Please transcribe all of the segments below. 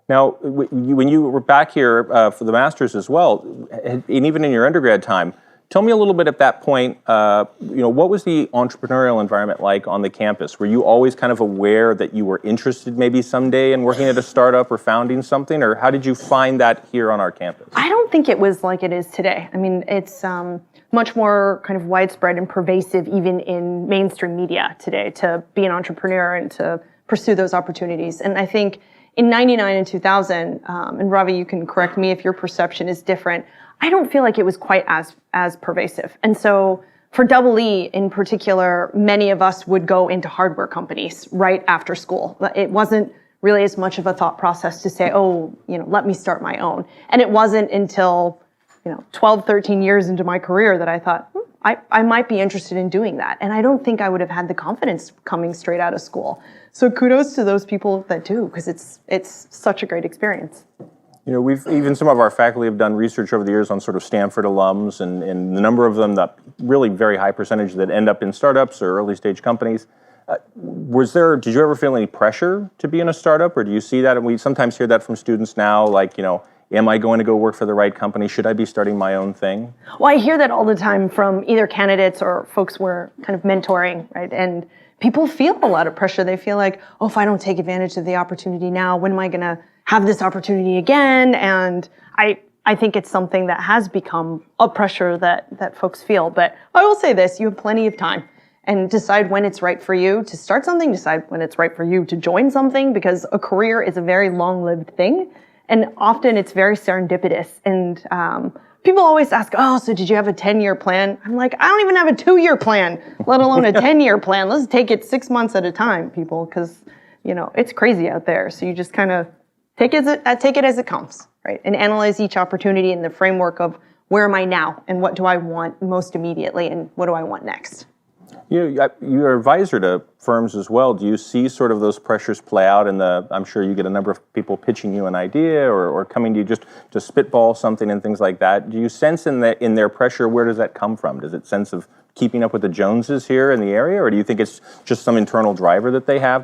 Now, when you were back here for the master's as well, and even in your undergrad time, tell me a little bit at that point, what was the entrepreneurial environment like on the campus? Were you always kind of aware that you were interested maybe someday in working at a startup or founding something, or how did you find that here on our campus? I don't think it was like it is today. I mean, it's much more kind of widespread and pervasive even in mainstream media today to be an entrepreneur and to pursue those opportunities. And I think in 99 and 2000, and Ravi, you can correct me if your perception is different, I don't feel like it was quite as pervasive. And so for Double E in particular, many of us would go into hardware companies right after school. It wasn't really as much of a thought process to say, let me start my own. And it wasn't until 12, 13 years into my career that I thought, I might be interested in doing that. And I don't think I would have had the confidence coming straight out of school. So kudos to those people that do, because it's such a great experience. Even some of our faculty have done research over the years on sort of Stanford alums, and the number of them, that really very high percentage that end up in startups or early stage companies. Did you ever feel any pressure to be in a startup, or do you see that? And we sometimes hear that from students now, like, am I going to go work for the right company? Should I be starting my own thing? Well, I hear that all the time from either candidates or folks we're kind of mentoring, right? And people feel a lot of pressure. They feel like, if I don't take advantage of the opportunity now, when am I going to have this opportunity again? And I think it's something that has become a pressure that folks feel. But I will say this, you have plenty of time. And decide when it's right for you to start something, decide when it's right for you to join something, because a career is a very long-lived thing. And often it's very serendipitous. And people always ask, so did you have a 10-year plan? I'm like, I don't even have a 2-year plan, let alone a 10-year plan. Let's take it 6 months at a time, people, because, it's crazy out there. So you just kind of take it as it comes, right? And analyze each opportunity in the framework of where am I now and what do I want most immediately and what do I want next? You're advisor to firms as well. Do you see sort of those pressures play out I'm sure you get a number of people pitching you an idea or coming to you just to spitball something and things like that. Do you sense in their pressure, where does that come from? Does it sense of keeping up with the Joneses here in the area, or do you think it's just some internal driver that they have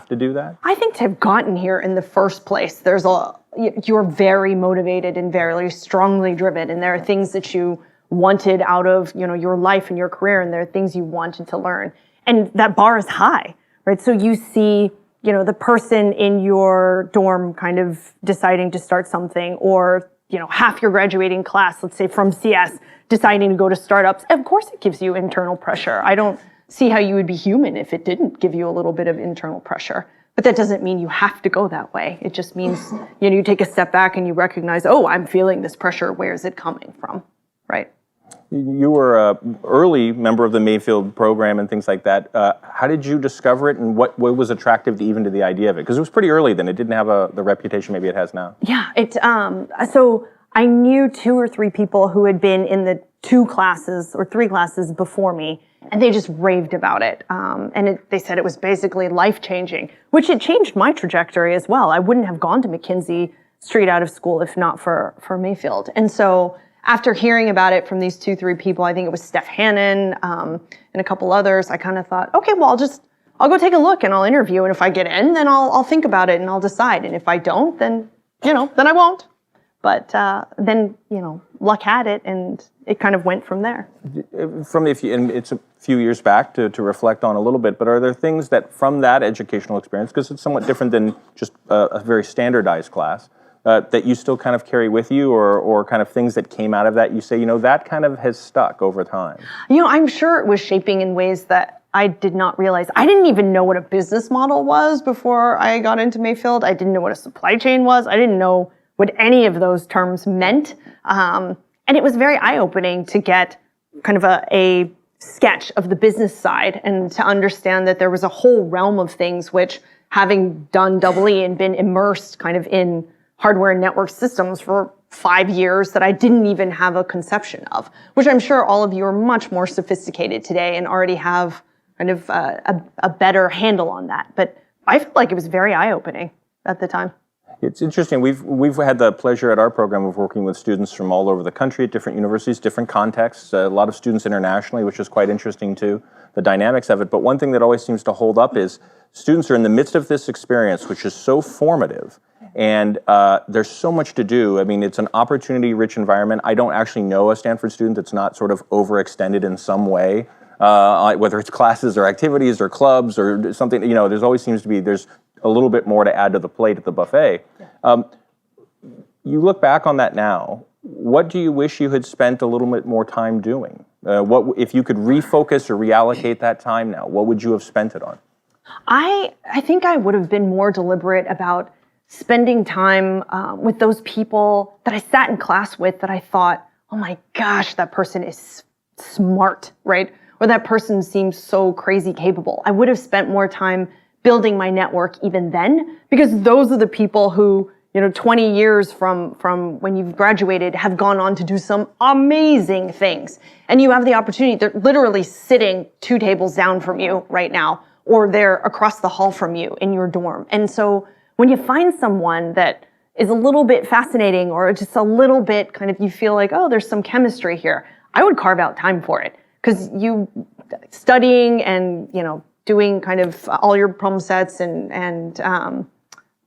to do that? I think to have gotten here in the first place, you're very motivated and very strongly driven, and there are things that you wanted out of your life and your career, and there are things you wanted to learn, and that bar is high, right? So you see the person in your dorm kind of deciding to start something, or half your graduating class, let's say from CS, deciding to go to startups. Of course it gives you internal pressure. I don't see how you would be human if it didn't give you a little bit of internal pressure. But that doesn't mean you have to go that way. It just means you take a step back and you recognize, I'm feeling this pressure. Where is it coming from, right? You were an early member of the Mayfield program and things like that. How did you discover it, and what was attractive to the idea of it? Because it was pretty early then. It didn't have the reputation maybe it has now. Yeah. So I knew 2 or 3 people who had been in the 2 classes or 3 classes before me, and they just raved about it. They said it was basically life-changing, which it changed my trajectory as well. I wouldn't have gone to McKinsey straight out of school if not for Mayfield. And so after hearing about it from these 2-3 people, I think it was Steph Hannon and a couple others, I kind of thought, okay, well, I'll go take a look and I'll interview. And if I get in, then I'll think about it and I'll decide. And if I don't, then I won't. But then luck had it, and it kind of went from there. And it's a few years back to reflect on a little bit, but are there things that from that educational experience, because it's somewhat different than just a very standardized class, that you still kind of carry with you, or kind of things that came out of that you say, that kind of has stuck over time? I'm sure it was shaping in ways that I did not realize. I didn't even know what a business model was before I got into Mayfield. I didn't know what a supply chain was. I didn't know what any of those terms meant. And it was very eye-opening to get kind of a sketch of the business side and to understand that there was a whole realm of things which, having done Double E and been immersed kind of in hardware and network systems for 5 years, that I didn't even have a conception of, which I'm sure all of you are much more sophisticated today and already have kind of a better handle on that. But I felt like it was very eye-opening at the time. It's interesting. We've had the pleasure at our program of working with students from all over the country at different universities, different contexts, a lot of students internationally, which is quite interesting too, the dynamics of it. But one thing that always seems to hold up is students are in the midst of this experience, which is so formative, And there's so much to do. I mean, it's an opportunity-rich environment. I don't actually know a Stanford student that's not sort of overextended in some way, whether it's classes or activities or clubs or something. There's always seems to be, there's a little bit more to add to the plate at the buffet. You look back on that now, what do you wish you had spent a little bit more time doing? What if you could refocus or reallocate that time now, what would you have spent it on? I think I would have been more deliberate about spending time with those people that I sat in class with that I thought, oh my gosh, that person is smart, right? Or that person seems so crazy capable. I would have spent more time building my network even then, because those are the people who, 20 years from when you've graduated have gone on to do some amazing things. And you have the opportunity, they're literally sitting 2 tables down from you right now, or they're across the hall from you in your dorm. And so when you find someone that is a little bit fascinating or just a little bit kind of, you feel like, oh, there's some chemistry here, I would carve out time for it. Because you studying and, doing kind of all your problem sets and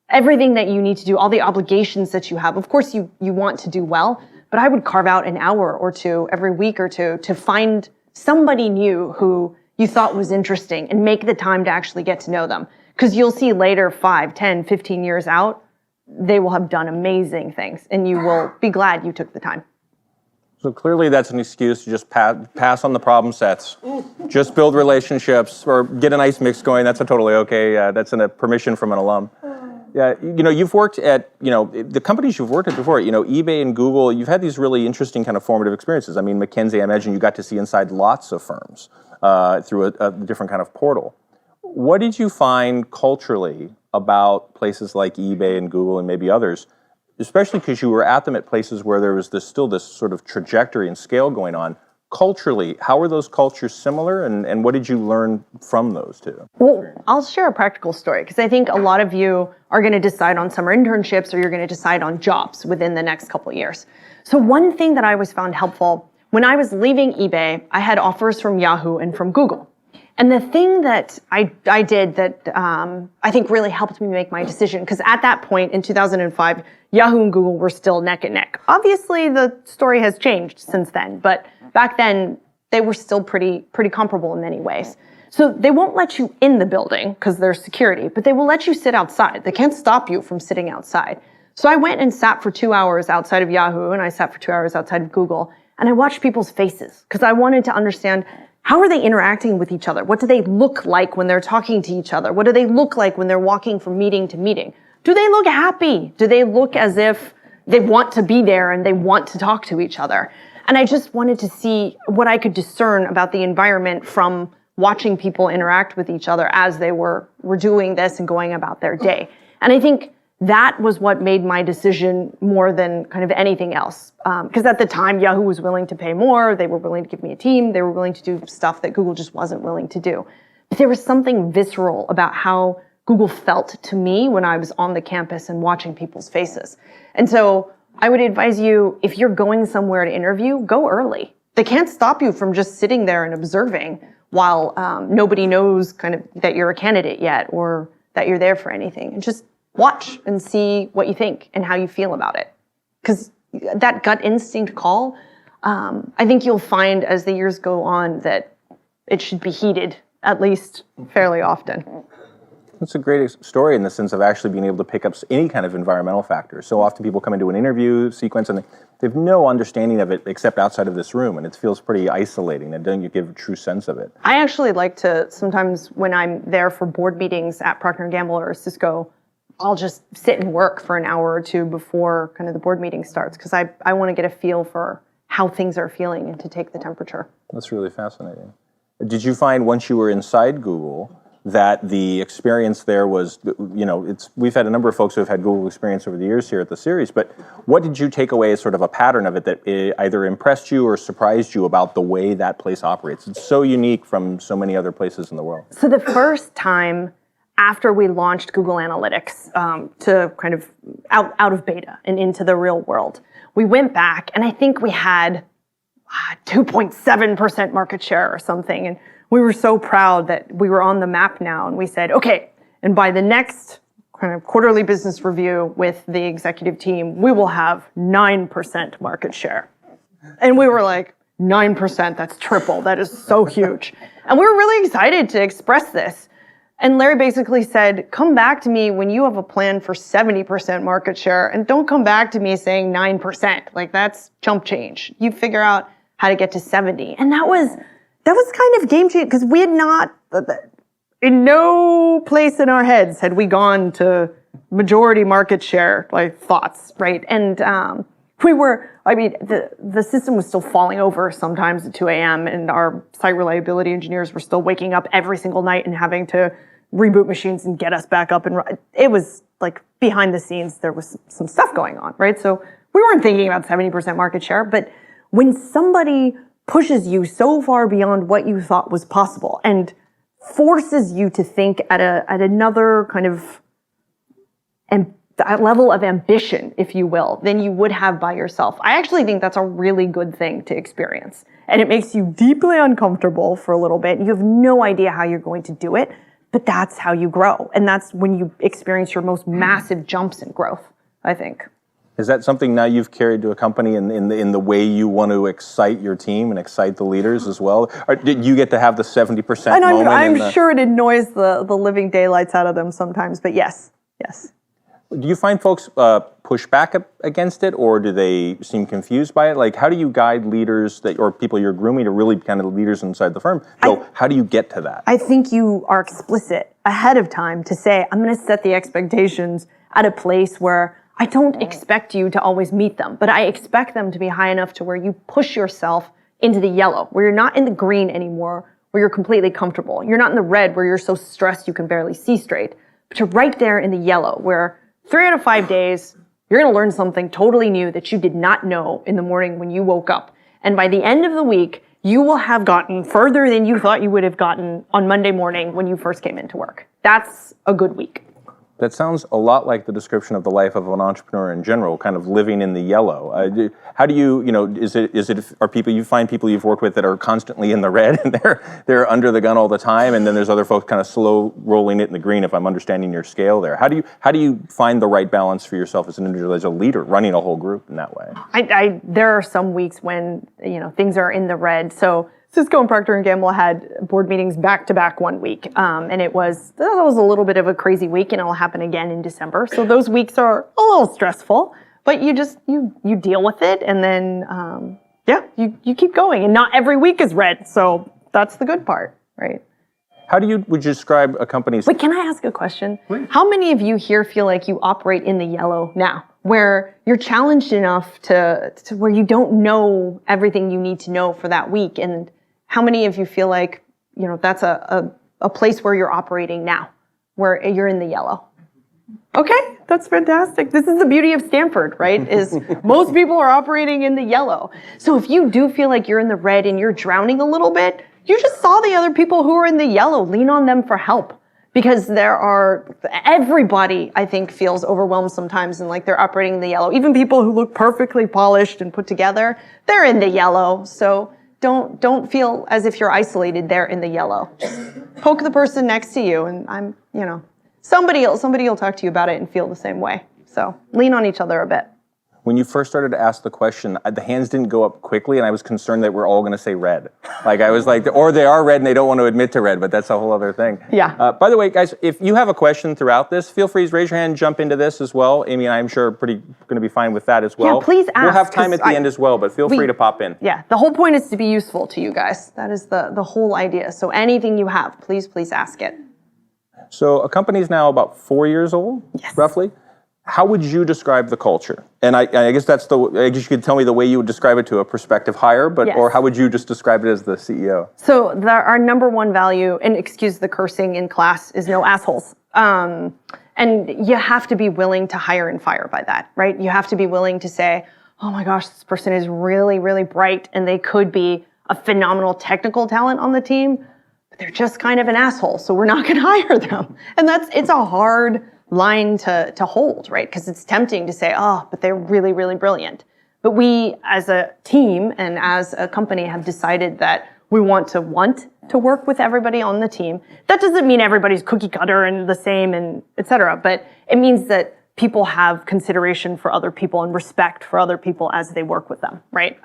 everything that you need to do, all the obligations that you have. Of course, you want to do well, but I would carve out an hour or two every week or two to find somebody new who you thought was interesting and make the time to actually get to know them. Because you'll see later, 5, 10, 15 years out, they will have done amazing things and you will be glad you took the time. So clearly that's an excuse to just pass on the problem sets. Just build relationships or get an ice mix going. That's totally okay. That's a permission from an alum. Yeah, you've worked at, the companies you've worked at before, eBay and Google, you've had these really interesting kind of formative experiences. I mean, McKinsey, I imagine you got to see inside lots of firms through a different kind of portal. What did you find culturally about places like eBay and Google and maybe others, especially because you were at them at places where there was still this sort of trajectory and scale going on? Culturally, how are those cultures similar, and what did you learn from those two? Well, I'll share a practical story, because I think a lot of you are going to decide on summer internships or you're going to decide on jobs within the next couple of years. So one thing that I always found helpful, when I was leaving eBay, I had offers from Yahoo and from Google. And the thing that I did that I think really helped me make my decision, because at that point in 2005, Yahoo and Google were still neck and neck. Obviously, the story has changed since then, but back then, they were still pretty comparable in many ways. So they won't let you in the building because there's security, but they will let you sit outside. They can't stop you from sitting outside. So I went and sat for 2 hours outside of Yahoo, and I sat for 2 hours outside of Google, and I watched people's faces because I wanted to understand, how are they interacting with each other? What do they look like when they're talking to each other? What do they look like when they're walking from meeting to meeting? Do they look happy? Do they look as if they want to be there and they want to talk to each other? And I just wanted to see what I could discern about the environment from watching people interact with each other as they were doing this and going about their day. And I think that was what made my decision more than kind of anything else. Because at the time, Yahoo was willing to pay more. They were willing to give me a team. They were willing to do stuff that Google just wasn't willing to do. But there was something visceral about how Google felt to me when I was on the campus and watching people's faces. And so I would advise you, if you're going somewhere to interview, go early. They can't stop you from just sitting there and observing while nobody knows kind of that you're a candidate yet or that you're there for anything. And just watch and see what you think and how you feel about it. Because that gut instinct call, I think you'll find as the years go on that it should be heeded, at least fairly often. That's a great story in the sense of actually being able to pick up any kind of environmental factor. So often people come into an interview sequence and they have no understanding of it except outside of this room, and it feels pretty isolating, and don't you give a true sense of it. I actually like to, sometimes when I'm there for board meetings at Procter & Gamble or Cisco, I'll just sit and work for an hour or two before kind of the board meeting starts, because I want to get a feel for how things are feeling and to take the temperature. That's really fascinating. Did you find once you were inside Google that the experience there was, we've had a number of folks who have had Google experience over the years here at the series, but what did you take away as sort of a pattern of it that either impressed you or surprised you about the way that place operates? It's so unique from so many other places in the world. So the first time after we launched Google Analytics to kind of out of beta and into the real world, we went back and I think we had 2.7% market share or something. And we were so proud that we were on the map now. And we said, okay, and by the next kind of quarterly business review with the executive team, we will have 9% market share. And we were like, 9%, that's triple. That is so huge. And we were really excited to express this. And Larry basically said, come back to me when you have a plan for 70% market share, and don't come back to me saying 9%. Like, that's chump change. You figure out how to get to 70. And that was kind of game changing, because we had not, in no place in our heads had we gone to majority market share, like, thoughts, right? And the system was still falling over sometimes at 2 a.m. and our site reliability engineers were still waking up every single night and having to reboot machines and get us back up and run. It was like behind the scenes, there was some stuff going on, right? So we weren't thinking about 70% market share, but when somebody pushes you so far beyond what you thought was possible and forces you to think at another kind of a level of ambition, if you will, than you would have by yourself. I actually think that's a really good thing to experience. And it makes you deeply uncomfortable for a little bit. You have no idea how you're going to do it, but that's how you grow. And that's when you experience your most massive jumps in growth, I think. Is that something now you've carried to Accompany in the way you want to excite your team and excite the leaders as well? Or did you get to have the 70% moment? I'm sure it annoys the living daylights out of them sometimes, but yes. Do you find folks push back against it, or do they seem confused by it? Like, how do you guide leaders or people you're grooming to really kind of leaders inside the firm? So how do you get to that? I think you are explicit ahead of time to say, I'm going to set the expectations at a place where I don't expect you to always meet them, but I expect them to be high enough to where you push yourself into the yellow, where you're not in the green anymore, where you're completely comfortable. You're not in the red where you're so stressed you can barely see straight, but you're right there in the yellow where 3 out of 5 days, you're going to learn something totally new that you did not know in the morning when you woke up. And by the end of the week, you will have gotten further than you thought you would have gotten on Monday morning when you first came into work. That's a good week. That sounds a lot like the description of the life of an entrepreneur in general, kind of living in the yellow. How do you you find people you've worked with that are constantly in the red and they're under the gun all the time, and then there's other folks kind of slow rolling it in the green, if I'm understanding your scale there. How do you find the right balance for yourself as an individual, as a leader, running a whole group in that way? There are some weeks when, things are in the red. So Cisco and Procter & Gamble had board meetings back to back one week. And that was a little bit of a crazy week, and it'll happen again in December. So those weeks are a little stressful, but you deal with it, and then, you keep going. And not every week is red. So that's the good part, right? How would you describe a company's... Wait, can I ask a question? Please. How many of you here feel like you operate in the yellow now, where you're challenged enough to where you don't know everything you need to know for that week? And how many of you feel like, that's a place where you're operating now, where you're in the yellow? Okay, that's fantastic. This is the beauty of Stanford, right? Is most people are operating in the yellow. So if you do feel like you're in the red and you're drowning a little bit, you just saw the other people who are in the yellow. Lean on them for help. Because everybody, I think, feels overwhelmed sometimes and like they're operating in the yellow. Even people who look perfectly polished and put together, they're in the yellow. So don't feel as if you're isolated there in the yellow. Just poke the person next to you, and somebody will talk to you about it and feel the same way. So lean on each other a bit. When you first started to ask the question, the hands didn't go up quickly, and I was concerned that we're all going to say red. Like, I was like, or they are red and they don't want to admit to red, but that's a whole other thing. Yeah. By the way, guys, if you have a question throughout this, feel free to raise your hand, jump into this as well. Amy and I, I'm sure, are going to be fine with that as well. Yeah, please ask. We'll have time at the end as well, but feel free to pop in. Yeah, the whole point is to be useful to you guys. That is the whole idea. So anything you have, please ask it. So Accompany is now about 4 years old, yes, roughly. How would you describe the culture? And I guess I guess you could tell me the way you would describe it to a prospective hire, but yes, or how would you just describe it as the CEO? So our number one value, and excuse the cursing in class, is no assholes. And you have to be willing to hire and fire by that, right? You have to be willing to say, oh my gosh, this person is really, really bright, and they could be a phenomenal technical talent on the team, but they're just kind of an asshole, so we're not going to hire them. And it's a hard line to hold, right? Because it's tempting to say, oh, but they're really, really brilliant. But we, as a team and as a company, have decided that we want to work with everybody on the team. That doesn't mean everybody's cookie cutter and the same and et cetera, but it means that people have consideration for other people and respect for other people as they work with them, right?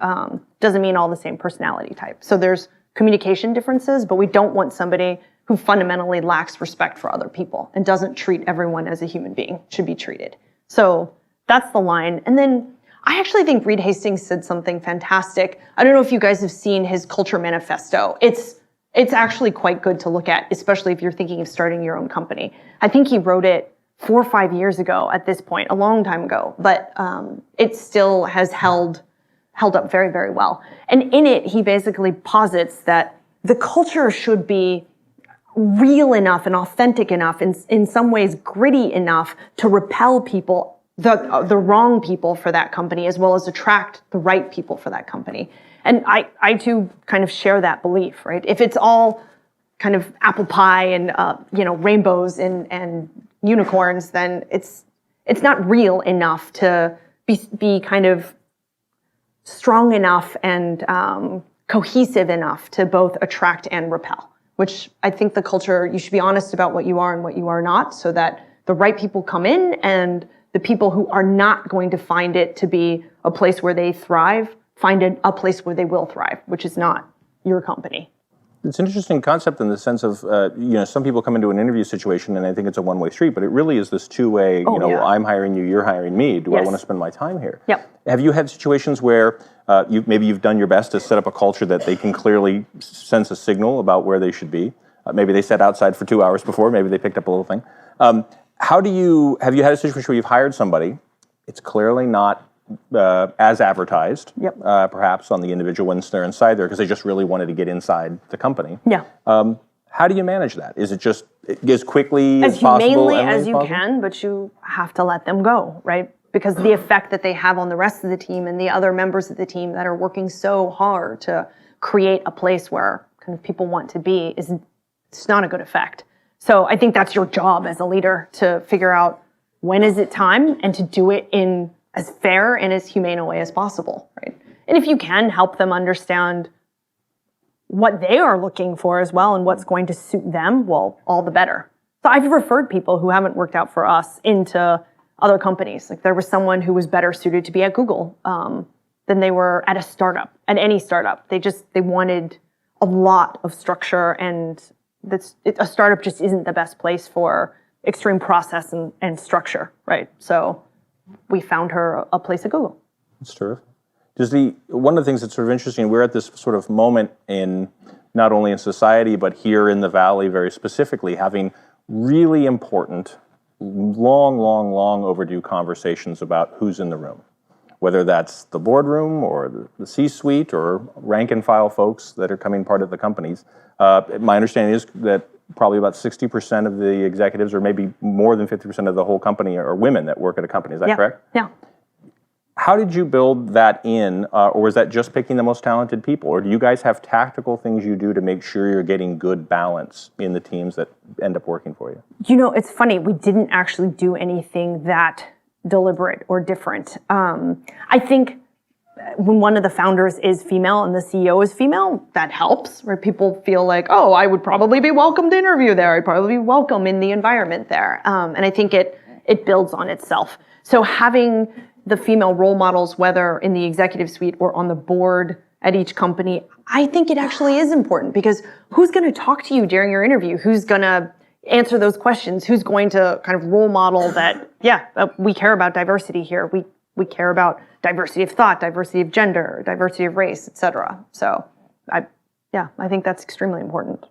Doesn't mean all the same personality type. So there's communication differences, but we don't want somebody who fundamentally lacks respect for other people and doesn't treat everyone as a human being should be treated. So that's the line. And then I actually think Reed Hastings said something fantastic. I don't know if you guys have seen his culture manifesto. It's actually quite good to look at, especially if you're thinking of starting your own company. I think he wrote it 4 or 5 years ago at this point, a long time ago, but it still has held up very, very well. And in it, he basically posits that the culture should be real enough and authentic enough, in some ways gritty enough to repel people, the wrong people for that company, as well as attract the right people for that company. And I too kind of share that belief, right? If it's all kind of apple pie and rainbows and unicorns, then it's not real enough to be kind of strong enough and cohesive enough to both attract and repel. Which I think the culture, you should be honest about what you are and what you are not, so that the right people come in and the people who are not going to find it to be a place where they thrive, find a place where they will thrive, which is not your company. It's an interesting concept in the sense of, some people come into an interview situation and I think it's a one-way street, but it really is this two-way, I'm hiring you, you're hiring me. Do I want to spend my time here? Yep. Have you had situations where you've done your best to set up a culture that they can clearly sense a signal about where they should be? Maybe they sat outside for 2 hours before, maybe they picked up a little thing. Have you had a situation where you've hired somebody, it's clearly not as advertised, perhaps on the individual once they're inside there, because they just really wanted to get inside the company. Yeah. How do you manage that? Is it just as quickly as possible? As humanely as you can, but you have to let them go, right? Because the effect that they have on the rest of the team and the other members of the team that are working so hard to create a place where kind of people want to be it's not a good effect. So I think that's your job as a leader, to figure out when is it time and to do it in as fair and as humane a way as possible, right? And if you can help them understand what they are looking for as well and what's going to suit them, well, all the better. So I've referred people who haven't worked out for us into other companies. Like there was someone who was better suited to be at Google than they were at a startup, at any startup. They wanted a lot of structure, and a startup just isn't the best place for extreme process and structure, right? So we found her a place at Google. That's terrific. One of the things that's sort of interesting, we're at this sort of moment in, not only in society, but here in the Valley very specifically, having really important, long overdue conversations about who's in the room. Whether that's the boardroom or the C-suite or rank and file folks that are coming part of the companies. My understanding is that probably about 60% of the executives, or maybe more than 50% of the whole company, are women that work at a company. Is that correct? Yeah. How did you build that in, or is that just picking the most talented people? Or do you guys have tactical things you do to make sure you're getting good balance in the teams that end up working for you? It's funny. We didn't actually do anything that deliberate or different. I think when one of the founders is female and the CEO is female, that helps, where people feel like, oh, I would probably be welcome to interview there. I'd probably be welcome in the environment there. And I think it builds on itself. So having the female role models, whether in the executive suite or on the board at each company, I think it actually is important, because who's going to talk to you during your interview? Who's going to answer those questions? Who's going to kind of role model that, we care about diversity here. We care about diversity of thought, diversity of gender, diversity of race, et cetera. So I think that's extremely important.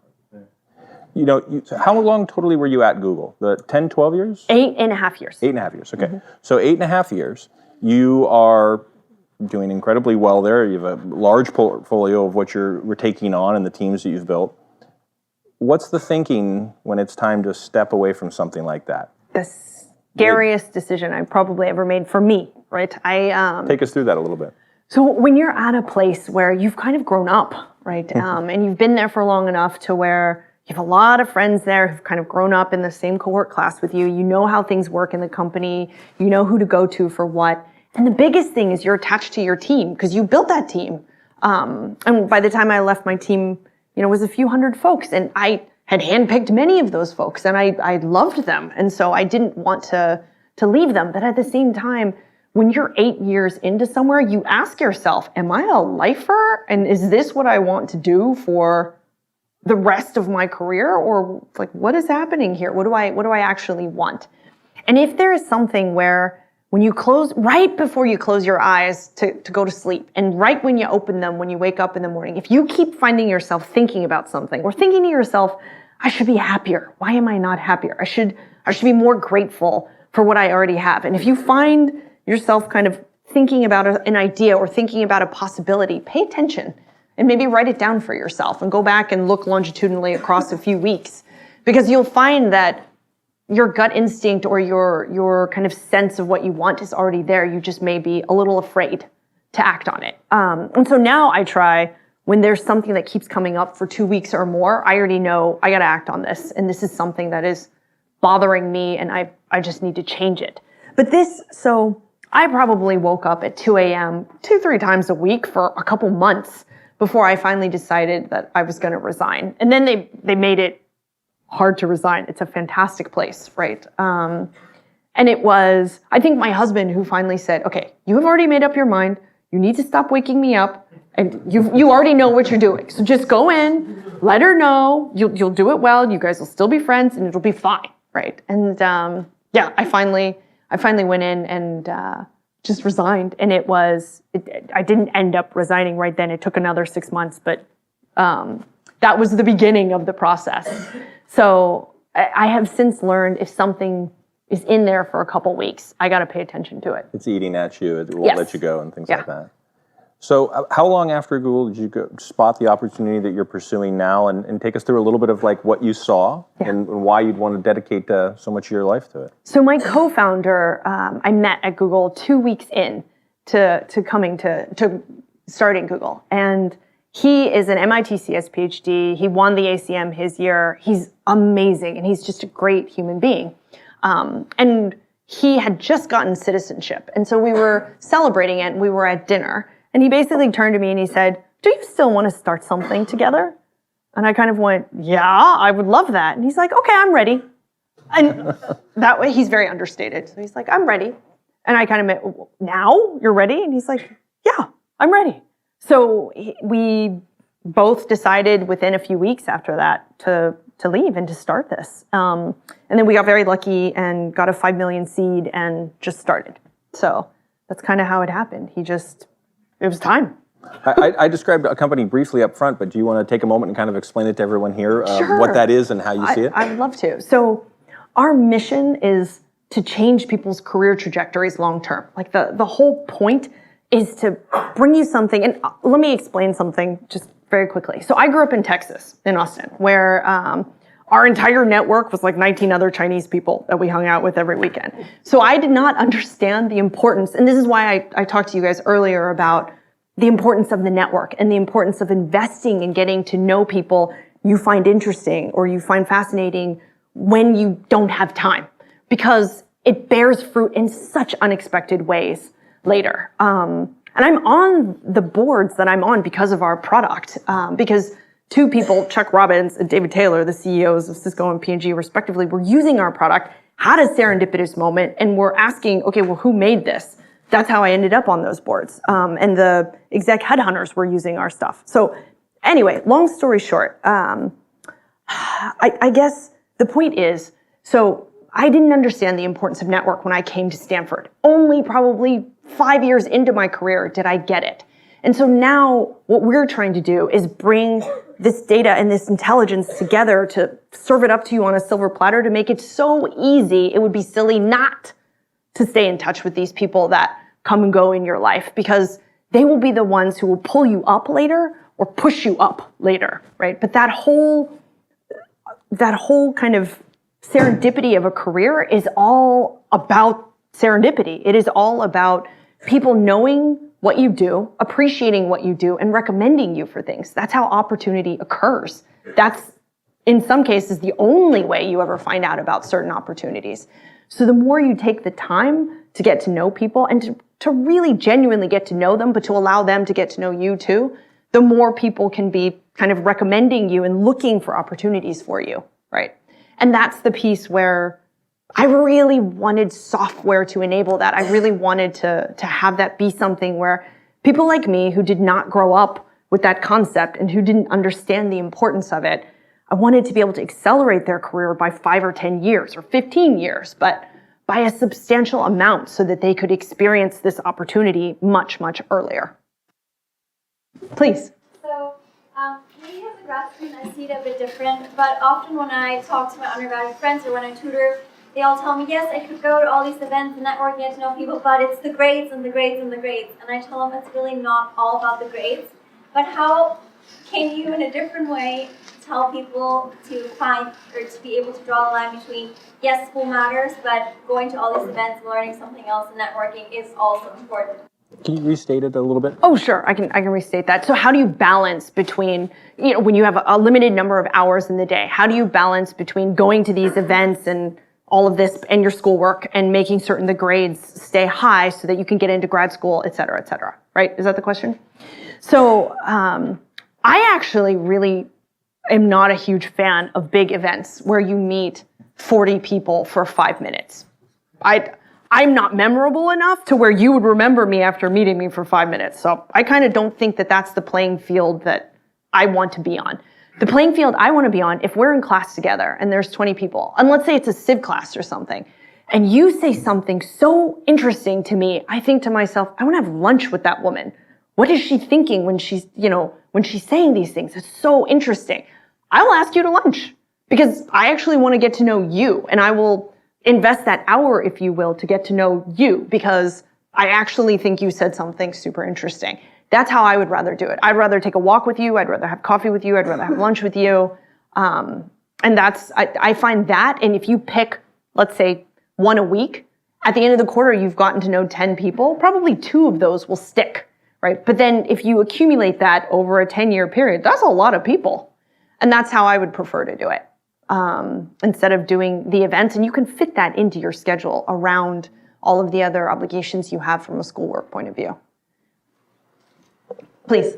How long totally were you at Google? 10, 12 years? 8.5 years. 8.5 years, okay. Mm-hmm. So 8.5 years, you are doing incredibly well there. You have a large portfolio of what you're taking on and the teams that you've built. What's the thinking when it's time to step away from something like that? The scariest decision I've probably ever made for me, right? Take us through that a little bit. So when you're at a place where you've kind of grown up, right? And you've been there for long enough to where you have a lot of friends there who've kind of grown up in the same cohort class with you. You know how things work in the company. You know who to go to for what. And the biggest thing is you're attached to your team because you built that team. And by the time I left my team, was a few hundred folks, and I had handpicked many of those folks, and I loved them. And so I didn't want to leave them. But at the same time, when you're 8 years into somewhere, you ask yourself, am I a lifer? And is this what I want to do for the rest of my career? Or like, what is happening here? What do I actually want? And if there is something where when you close, right before you close your eyes to go to sleep, and right when you open them, when you wake up in the morning, if you keep finding yourself thinking about something or thinking to yourself, I should be happier. Why am I not happier? I should be more grateful for what I already have. And if you find yourself kind of thinking about an idea or thinking about a possibility, pay attention and maybe write it down for yourself and go back and look longitudinally across a few weeks, because you'll find that your gut instinct or your kind of sense of what you want is already there. You just may be a little afraid to act on it. And so now I try, when there's something that keeps coming up for 2 weeks or more, I already know I got to act on this. And this is something that is bothering me, and I just need to change it. But so I probably woke up at 2 a.m. 2-3 times a week for a couple months before I finally decided that I was going to resign. And then they made it hard to resign. It's a fantastic place, right? And it was, I think, my husband who finally said, okay, you have already made up your mind. You need to stop waking me up. And you already know what you're doing. So just go in, let her know, you'll do it well, you guys will still be friends, and it'll be fine, right? And I finally went in and just resigned. And I didn't end up resigning right then. It took another 6 months, but that was the beginning of the process. So I have since learned, if something is in there for a couple weeks, I got to pay attention to it. It's eating at you. It won't let you go and things Yeah. like that. So how long after Google did you spot the opportunity that you're pursuing now, and take us through a little bit of like what you saw and why you'd want to dedicate so much of your life to it? So my co-founder, I met at Google 2 weeks in to starting Google. And he is an MIT CS PhD. He won the ACM his year. He's amazing, and he's just a great human being. And he had just gotten citizenship. And so we were celebrating it, and we were at dinner. And he basically turned to me and he said, do you still want to start something together? And I kind of went, yeah, I would love that. And he's like, okay, I'm ready. And that way, he's very understated. So he's like, I'm ready. And I kind of went, now you're ready? And he's like, yeah, I'm ready. So we both decided within a few weeks after that to leave and to start this. And then we got very lucky and got a 5 million seed and just started. So that's kind of how it happened. It was time. I described Accompany briefly up front, but do you want to take a moment and kind of explain it to everyone here, Sure. what that is and how you see it? I would love to. So our mission is to change people's career trajectories long term. Like the whole point is to bring you something. And let me explain something just very quickly. So I grew up in Texas, in Austin, where our entire network was like 19 other Chinese people that we hung out with every weekend. So I did not understand the importance, and this is why I talked to you guys earlier about the importance of the network and the importance of investing in getting to know people you find interesting or you find fascinating when you don't have time, because it bears fruit in such unexpected ways later. And I'm on the boards that I'm on because of our product, because two people, Chuck Robbins and David Taylor, the CEOs of Cisco and P&G respectively, were using our product, had a serendipitous moment, and were asking, okay, well, who made this? That's how I ended up on those boards. And the exec headhunters were using our stuff. So anyway, long story short, I guess the point is, so I didn't understand the importance of network when I came to Stanford. Only probably 5 years into my career did I get it. And so now what we're trying to do is bring this data and this intelligence together to serve it up to you on a silver platter to make it so easy. It would be silly not to stay in touch with these people that come and go in your life, because they will be the ones who will pull you up later or push you up later, right? But that whole kind of serendipity of a career is all about serendipity. It is all about people knowing what you do, appreciating what you do, and recommending you for things. That's how opportunity occurs. That's, in some cases, the only way you ever find out about certain opportunities. So the more you take the time to get to know people and to really genuinely get to know them, but to allow them to get to know you too, the more people can be kind of recommending you and looking for opportunities for you, right? And that's the piece where I really wanted software to enable that. I really wanted to have that be something where people like me who did not grow up with that concept and who didn't understand the importance of it, I wanted to be able to accelerate their career by 5 or 10 years or 15 years, but by a substantial amount so that they could experience this opportunity much, much earlier. Please. So, maybe as a grad student, I see it a bit different, but often when I talk to my undergraduate friends or when I tutor, they all tell me, yes, I could go to all these events and network, get to know people, but it's the grades and the grades and the grades. And I tell them it's really not all about the grades. But how can you, in a different way, tell people to find or to be able to draw the line between, yes, school matters, but going to all these events and learning something else and networking is also important? Can you restate it a little bit? Oh, sure. I can restate that. So how do you balance between, when you have a limited number of hours in the day, how do you balance between going to these events and all of this and your schoolwork and making certain the grades stay high so that you can get into grad school, et cetera, right? Is that the question? So I actually really am not a huge fan of big events where you meet 40 people for 5 minutes. I'm not memorable enough to where you would remember me after meeting me for 5 minutes. So I kind of don't think that that's the playing field that I want to be on. The playing field I want to be on, if we're in class together and there's 20 people, and let's say it's a civ class or something, and you say something so interesting to me, I think to myself, I want to have lunch with that woman. What is she thinking when she's saying these things? It's so interesting. I will ask you to lunch because I actually want to get to know you, and I will invest that hour, if you will, to get to know you because I actually think you said something super interesting. That's how I would rather do it. I'd rather take a walk with you. I'd rather have coffee with you. I'd rather have lunch with you. And I find that, and if you pick, let's say, 1 a week, at the end of the quarter, you've gotten to know 10 people. Probably 2 of those will stick, right? But then if you accumulate that over a 10-year period, that's a lot of people. And that's how I would prefer to do it. Instead of doing the events, and you can fit that into your schedule around all of the other obligations you have from a schoolwork point of view. Please.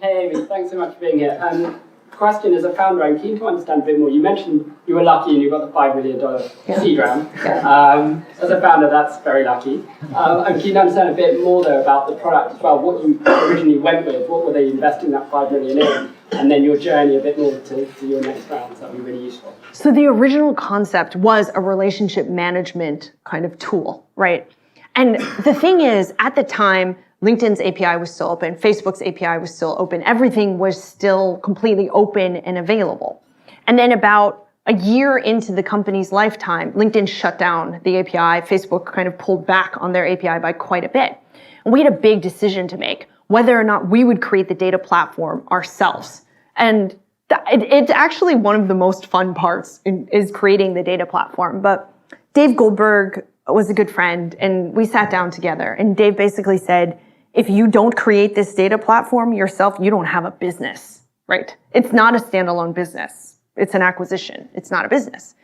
Hey, Amy, thanks so much for being here. Question as a founder, I'm keen to understand a bit more. You mentioned you were lucky and you got the $5 million seed round. Yeah. As a founder, that's very lucky. I'm keen to understand a bit more, though, about the product as well. What you originally went with, what were they investing that $5 million in? And then your journey a bit more to your next round. So that would be really useful. So the original concept was a relationship management kind of tool, right? And the thing is, at the time, LinkedIn's API was still open, Facebook's API was still open, everything was still completely open and available. And then about a year into the company's lifetime, LinkedIn shut down the API, Facebook kind of pulled back on their API by quite a bit. And we had a big decision to make, whether or not we would create the data platform ourselves. And it's actually one of the most fun parts is creating the data platform. But Dave Goldberg was a good friend, and we sat down together, and Dave basically said, if you don't create this data platform yourself, you don't have a business, right? It's not a standalone business. It's an acquisition. It's not a business.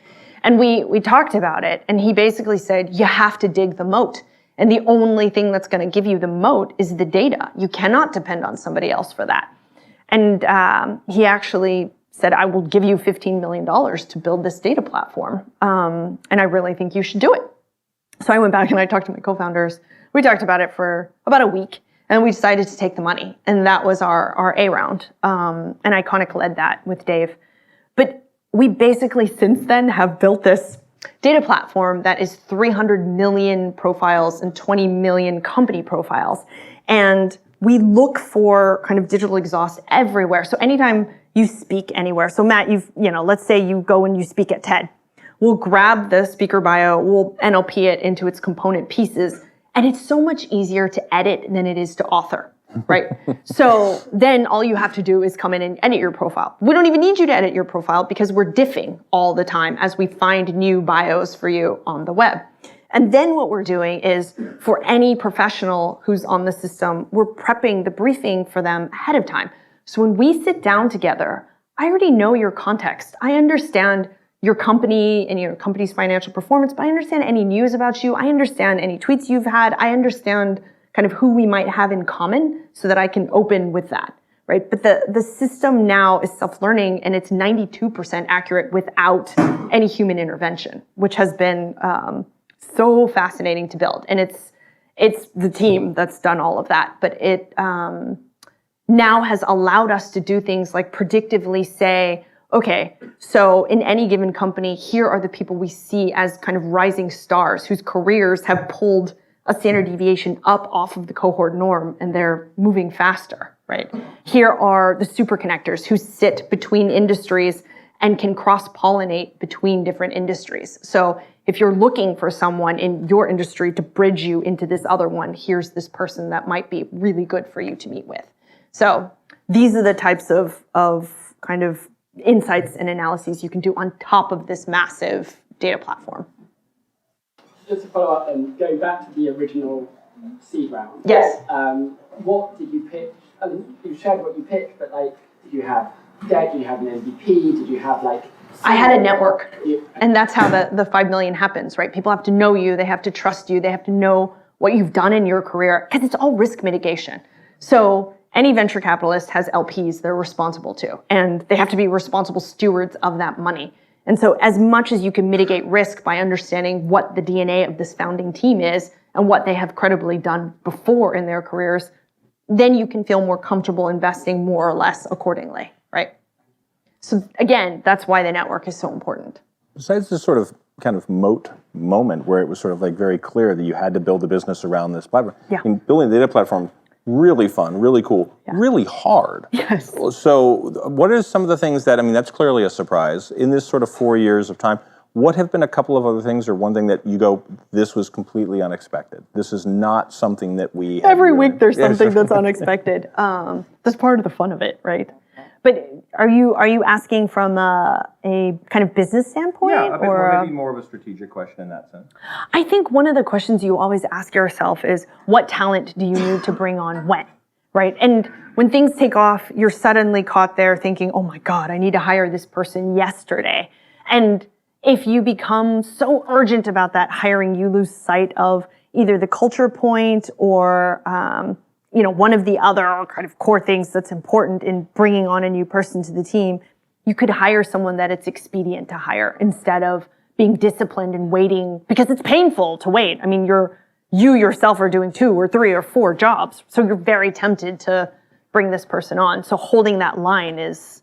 And we talked about it, and he basically said, you have to dig the moat. And the only thing that's going to give you the moat is the data. You cannot depend on somebody else for that. And he actually said, I will give you $15 million to build this data platform. And I really think you should do it. So I went back and I talked to my co-founders. We talked about it for about a week, and we decided to take the money. And that was our A round. And Iconic led that with Dave. But we basically since then have built this data platform that is 300 million profiles and 20 million company profiles. And we look for kind of digital exhaust everywhere. So anytime you speak anywhere, so Matt, let's say you go and you speak at TED. We'll grab the speaker bio, we'll NLP it into its component pieces, and it's so much easier to edit than it is to author, right? So then all you have to do is come in and edit your profile. We don't even need you to edit your profile because we're diffing all the time as we find new bios for you on the web. And then what we're doing is for any professional who's on the system, we're prepping the briefing for them ahead of time. So when we sit down together, I already know your context. I understand your company and your company's financial performance, but I understand any news about you. I understand any tweets you've had. I understand kind of who we might have in common so that I can open with that, right? But the system now is self-learning, and it's 92% accurate without any human intervention, which has been so fascinating to build. And it's the team that's done all of that, but it now has allowed us to do things like predictively say, okay, so in any given company, here are the people we see as kind of rising stars whose careers have pulled a standard deviation up off of the cohort norm, and they're moving faster, right? Here are the super connectors who sit between industries and can cross-pollinate between different industries. So if you're looking for someone in your industry to bridge you into this other one, here's this person that might be really good for you to meet with. So these are the types of kind of insights and analyses you can do on top of this massive data platform. Just to follow up then, going back to the original seed round. Yes. What did you pitch? I mean, you shared what you pitched, but like, did you have debt? Did you have an MVP? Did you have like... I had a network, and that's how the 5 million happens, right? People have to know you, they have to trust you, they have to know what you've done in your career, because it's all risk mitigation. So any venture capitalist has LPs they're responsible to, and they have to be responsible stewards of that money. And so as much as you can mitigate risk by understanding what the DNA of this founding team is and what they have credibly done before in their careers, then you can feel more comfortable investing more or less accordingly, right? So again, that's why the network is so important. Besides this sort of kind of moat moment where it was sort of like very clear that you had to build a business around this platform, Yeah. I mean, building the data platform, really fun, really cool, really hard. Yes. So what are some of the things that, I mean, that's clearly a surprise. In this sort of 4 years of time, what have been a couple of other things or one thing that you go, this was completely unexpected? This is not something that we had Every really- week there's something that's unexpected. That's part of the fun of it, right? But are you asking from a kind of business standpoint? Yeah, a bit or more, maybe more of a strategic question in that sense. I think one of the questions you always ask yourself is, what talent do you need to bring on when, right? And when things take off, you're suddenly caught there thinking, oh my God, I need to hire this person yesterday. And if you become so urgent about that hiring, you lose sight of either the culture point or one of the other kind of core things that's important in bringing on a new person to the team. You could hire someone that it's expedient to hire instead of being disciplined and waiting, because it's painful to wait. I mean, you yourself are doing 2 or 3 or 4 jobs, so you're very tempted to bring this person on. So holding that line is,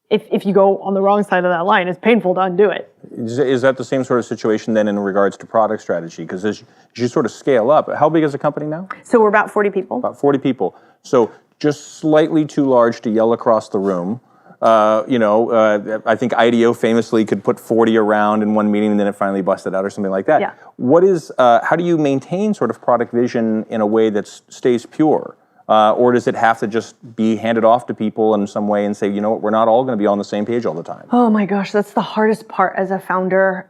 if you go on the wrong side of that line, it's painful to undo it. Is that the same sort of situation then in regards to product strategy? Because as you sort of scale up, how big is the company now? So we're about 40 people. About 40 people. So just slightly too large to yell across the room. I think IDEO famously could put 40 around in one meeting and then it finally busted out or something like that. Yeah. What is, how do you maintain sort of product vision in a way that stays pure? Or does it have to just be handed off to people in some way and say, you know what, we're not all going to be on the same page all the time? Oh my gosh, that's the hardest part as a founder,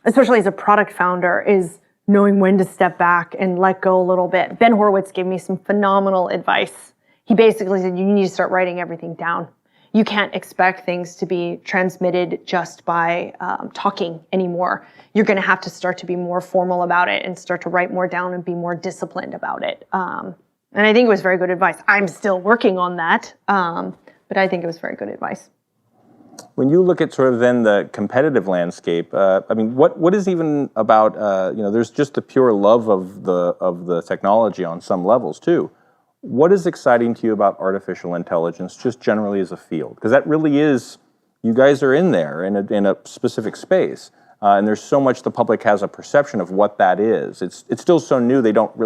especially as a product founder, is knowing when to step back and let go a little bit. Ben Horowitz gave me some phenomenal advice. He basically said, you need to start writing everything down. You can't expect things to be transmitted just by talking anymore. You're going to have to start to be more formal about it and start to write more down and be more disciplined about it. And I think it was very good advice. I'm still working on that, but I think it was very good advice. When you look at sort of then the competitive landscape, I mean, what is even about, there's just the pure love of the technology on some levels too. What is exciting to you about artificial intelligence just generally as a field? Because that really is, you guys are in there in a specific space. And there's so much the public has a perception of what that is. It's still so new,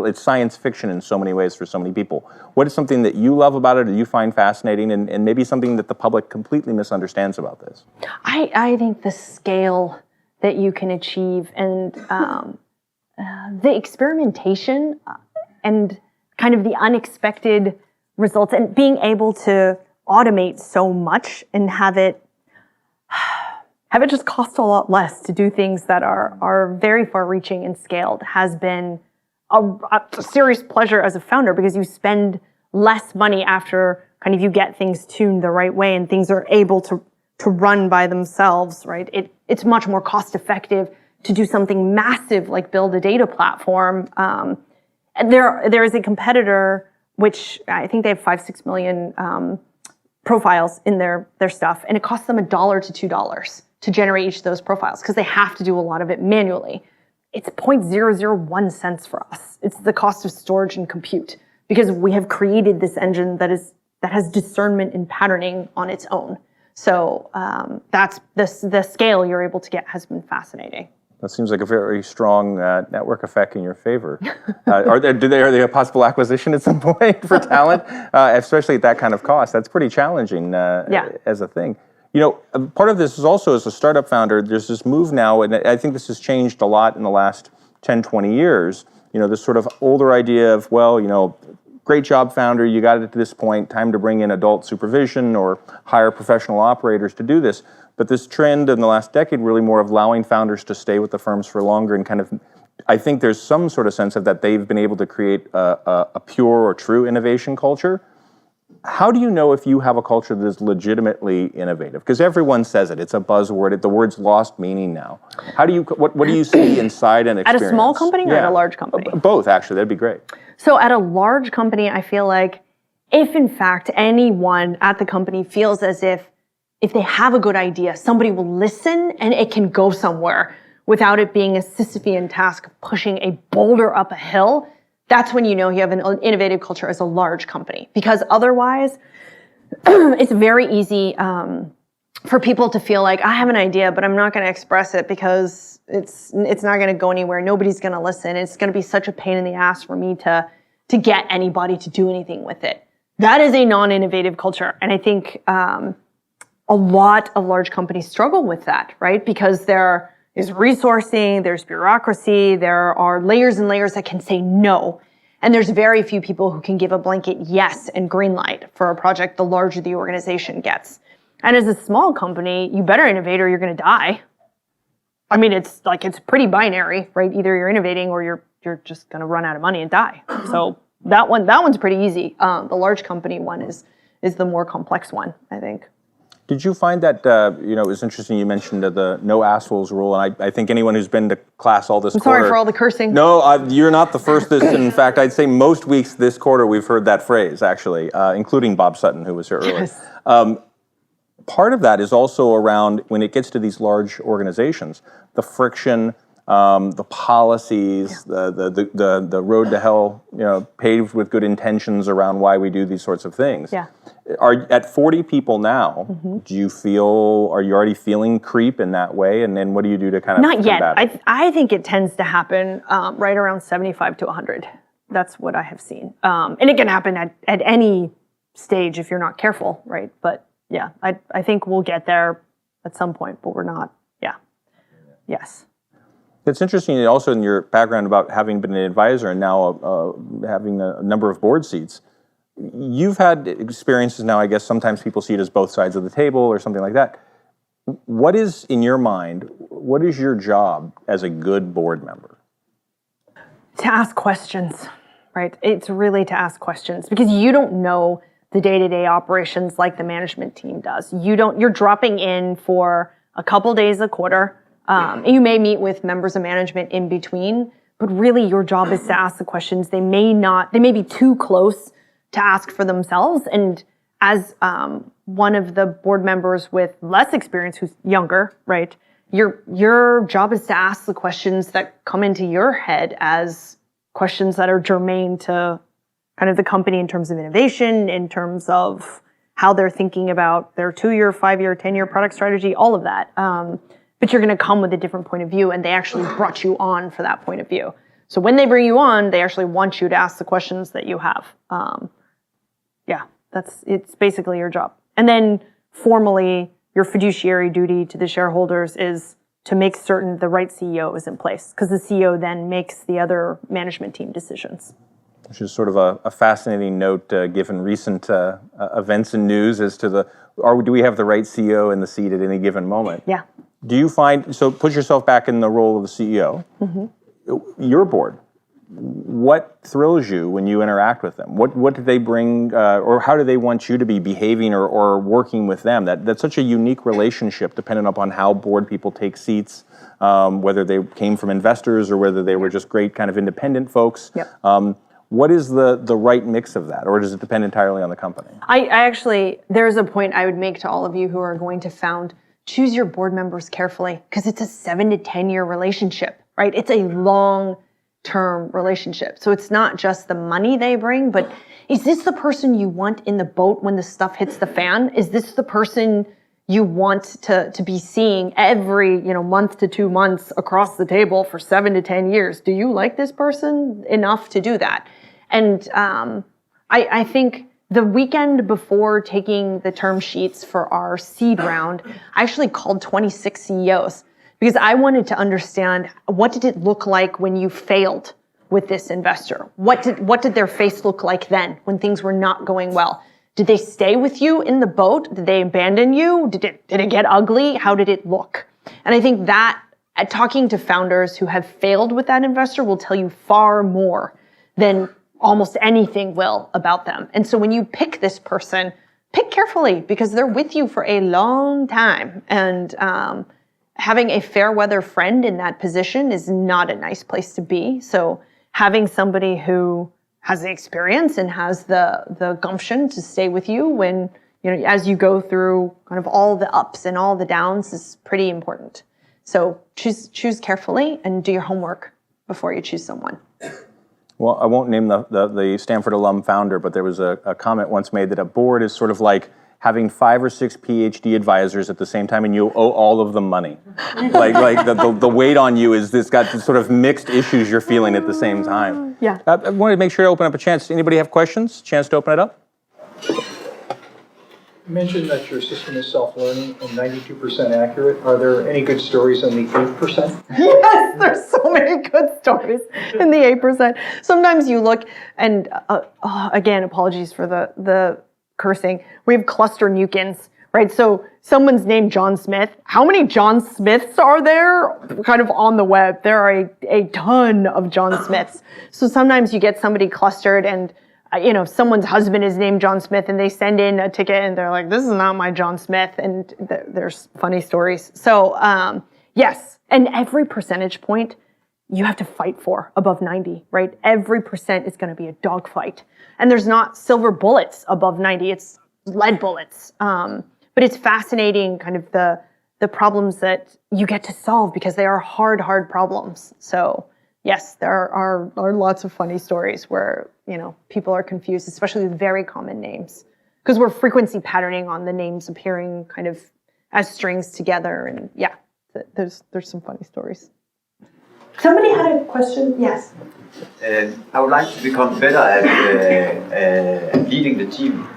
it's science fiction in so many ways for so many people. What is something that you love about it or you find fascinating and maybe something that the public completely misunderstands about this? I think the scale that you can achieve and the experimentation and kind of the unexpected results and being able to automate so much and have it just cost a lot less to do things that are very far-reaching and scaled has been a serious pleasure as a founder, because you spend less money after kind of you get things tuned the right way and things are able to run by themselves, right? It's much more cost-effective to do something massive like build a data platform. There is a competitor which I think they have 5-6 million profiles in their stuff, and it costs them $1 to $2 to generate each of those profiles because they have to do a lot of it manually. It's 0.001 cents for us. It's the cost of storage and compute because we have created this engine that has discernment and patterning on its own. So that's the scale you're able to get has been fascinating. That seems like a very strong network effect in your favor. Are there a possible acquisition at some point for talent, especially at that kind of cost? That's pretty challenging as a thing. You know, part of this is also as a startup founder, there's this move now, and I think this has changed a lot in the last 10, 20 years. You know, this sort of older idea of, well, you know, great job, founder, you got it to this point, time to bring in adult supervision or hire professional operators to do this. But this trend in the last decade, really more of allowing founders to stay with the firms for longer and kind of, I think there's some sort of sense of that they've been able to create a pure or true innovation culture. How do you know if you have a culture that is legitimately innovative? Because everyone says it. It's a buzzword. The word's lost meaning now. How do you? What do you see inside an experience? At a small company or at a large company? Both, actually. That'd be great. So at a large company, I feel like if in fact anyone at the company feels as if they have a good idea, somebody will listen and it can go somewhere without it being a Sisyphean task of pushing a boulder up a hill, that's when you know you have an innovative culture as a large company. Because otherwise, it's very easy for people to feel like, I have an idea, but I'm not going to express it because it's not going to go anywhere. Nobody's going to listen. It's going to be such a pain in the ass for me to get anybody to do anything with it. That is a non-innovative culture. And I think a lot of large companies struggle with that, right? Because there is resourcing, there's bureaucracy, there are layers and layers that can say no. And there's very few people who can give a blanket yes and green light for a project the larger the organization gets. And as a small company, you better innovate or you're going to die. I mean, it's pretty binary, right? Either you're innovating or you're just going to run out of money and die. So that one's pretty easy. The large company one is the more complex one, I think. Did you find that, it was interesting you mentioned the no assholes rule, and I think anyone who's been to class all this quarter... Sorry for all the cursing. No, you're not the first. In fact, I'd say most weeks this quarter we've heard that phrase, actually, including Bob Sutton, who was here earlier. Yes. Part of that is also around, when it gets to these large organizations, the friction, the policies, the road to hell, paved with good intentions around why we do these sorts of things. Yeah. Are at 40 people now, do you feel, are you already feeling creep in that way? And then what do you do to kind of Not yet. combat it? I think it tends to happen right around 75 to 100. That's what I have seen. And it can happen at any stage if you're not careful, right? But yeah, I think we'll get there at some point, but we're not. Yeah. Yes. It's interesting also in your background about having been an advisor and now having a number of board seats. You've had experiences now, I guess sometimes people see it as both sides of the table or something like that. What is, in your mind, what is your job as a good board member? To ask questions, right? It's really to ask questions because you don't know the day-to-day operations like the management team does. You're dropping in for a couple days a quarter. You may meet with members of management in between, but really your job is to ask the questions. They may be too close to ask for themselves. And as one of the board members with less experience, who's younger, right? Your job is to ask the questions that come into your head as questions that are germane to kind of the company in terms of innovation, in terms of how they're thinking about their 2-year, 5-year, 10-year product strategy, all of that. But you're going to come with a different point of view, and they actually brought you on for that point of view. So when they bring you on, they actually want you to ask the questions that you have. It's basically your job. And then formally, your fiduciary duty to the shareholders is to make certain the right CEO is in place, because the CEO then makes the other management team decisions. Which is sort of a fascinating note, given recent events and news as to do we have the right CEO in the seat at any given moment? Yeah. Do you find, so put yourself back in the role of the CEO, your board, what thrills you when you interact with them? What do they bring, or how do they want you to be behaving or working with them? That's such a unique relationship depending upon how board people take seats, whether they came from investors or whether they were just great kind of independent folks. Yep. What is the right mix of that, or does it depend entirely on the company? I actually, there's a point I would make to all of you who are going to found, choose your board members carefully, because it's a 7 to 10 year relationship, right? It's a long-term relationship. So it's not just the money they bring, but is this the person you want in the boat when the stuff hits the fan? Is this the person you want to be seeing every, month to 2 months across the table for 7 to 10 years? Do you like this person enough to do that? And I think the weekend before taking the term sheets for our seed round, I actually called 26 CEOs because I wanted to understand, what did it look like when you failed with this investor? What did their face look like then when things were not going well? Did they stay with you in the boat? Did they abandon you? Did it get ugly? How did it look? And I think that talking to founders who have failed with that investor will tell you far more than almost anything will about them. And so when you pick this person, pick carefully because they're with you for a long time. And having a fair weather friend in that position is not a nice place to be. So having somebody who has the experience and has the gumption to stay with you when, as you go through kind of all the ups and all the downs is pretty important. So choose carefully and do your homework before you choose someone. Well, I won't name the Stanford alum founder, but there was a comment once made that a board is sort of like having 5 or 6 PhD advisors at the same time, and you owe all of them money. like the weight on you is this got this sort of mixed issues you're feeling at the same time. Yeah. I wanted to make sure to open up a chance. Anybody have questions? Chance to open it up? You mentioned that your system is self-learning and 92% accurate. Are there any good stories on the 8%? Yes, there's so many good stories in the 8%. Sometimes you look, and again, apologies for the cursing. We have cluster Nukins, right? So someone's named John Smith. How many John Smiths are there kind of on the web? There are a ton of John Smiths. So sometimes you get somebody clustered and someone's husband is named John Smith and they send in a ticket and they're like, this is not my John Smith. And there's funny stories. So yes, and every percentage point you have to fight for above 90, right? Every percent is going to be a dogfight. And there's not silver bullets above 90, it's lead bullets. But it's fascinating kind of the problems that you get to solve because they are hard problems. So yes, there are lots of funny stories where, people are confused, especially with very common names, because we're frequency patterning on the names appearing kind of as strings together. And yeah, there's some funny stories. Somebody had a question? Yes. I would like to become better at leading the team,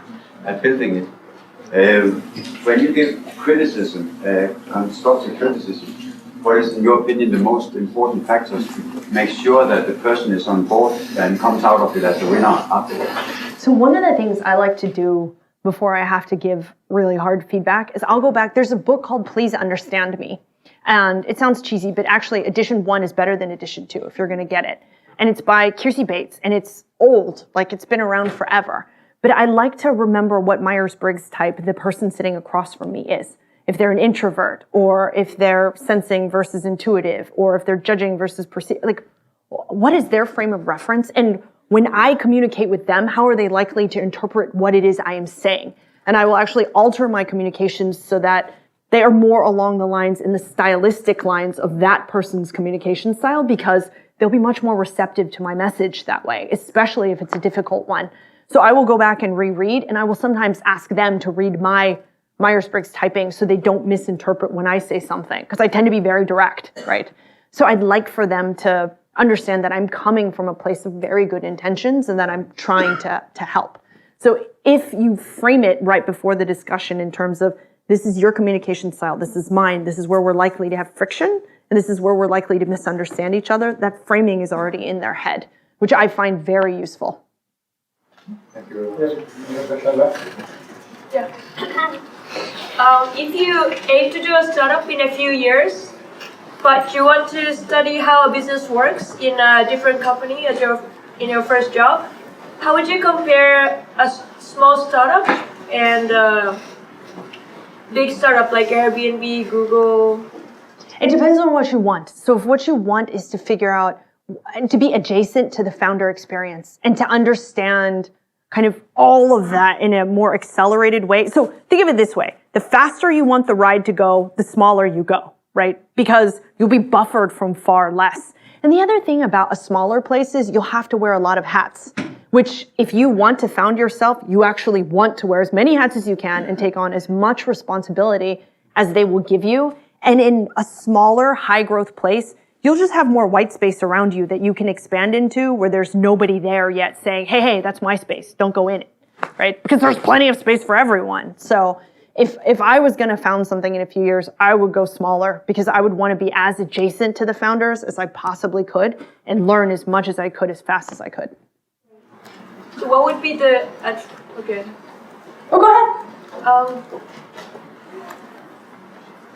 at building it. When you give criticism, constructive criticism, what is, in your opinion, the most important factors to make sure that the person is on board and comes out of it as a winner afterwards? So one of the things I like to do before I have to give really hard feedback is I'll go back. There's a book called Please Understand Me. And it sounds cheesy, but actually edition 1 is better than edition 2 if you're going to get it. And it's by Kiersey Bates, and it's old, like it's been around forever. But I like to remember what Myers-Briggs type the person sitting across from me is. If they're an introvert, or if they're sensing versus intuitive, or if they're judging versus perceiving, like what is their frame of reference? And when I communicate with them, how are they likely to interpret what it is I am saying? And I will actually alter my communications so that they are more along the lines in the stylistic lines of that person's communication style, because they'll be much more receptive to my message that way, especially if it's a difficult one. So I will go back and reread, and I will sometimes ask them to read my Myers-Briggs typing so they don't misinterpret when I say something, because I tend to be very direct, right? So I'd like for them to understand that I'm coming from a place of very good intentions and that I'm trying to help. So if you frame it right before the discussion in terms of this is your communication style, this is mine, this is where we're likely to have friction, and this is where we're likely to misunderstand each other, that framing is already in their head, which I find very useful. Thank you. Yeah. If you aim to do a startup in a few years, but you want to study how a business works in a different company as in your first job, how would you compare a small startup and a big startup like Airbnb, Google? It depends on what you want. So if what you want is to figure out to be adjacent to the founder experience and to understand kind of all of that in a more accelerated way. So think of it this way. The faster you want the ride to go, the smaller you go, right? Because you'll be buffered from far less. And the other thing about a smaller place is you'll have to wear a lot of hats, which if you want to found yourself, you actually want to wear as many hats as you can and take on as much responsibility as they will give you. And in a smaller, high growth place, you'll just have more white space around you that you can expand into where there's nobody there yet saying, hey, that's my space. Don't go in it, right? Because there's plenty of space for everyone. So if I was going to found something in a few years, I would go smaller because I would want to be as adjacent to the founders as I possibly could and learn as much as I could as fast as I could. So what would be the, okay. Oh, go ahead.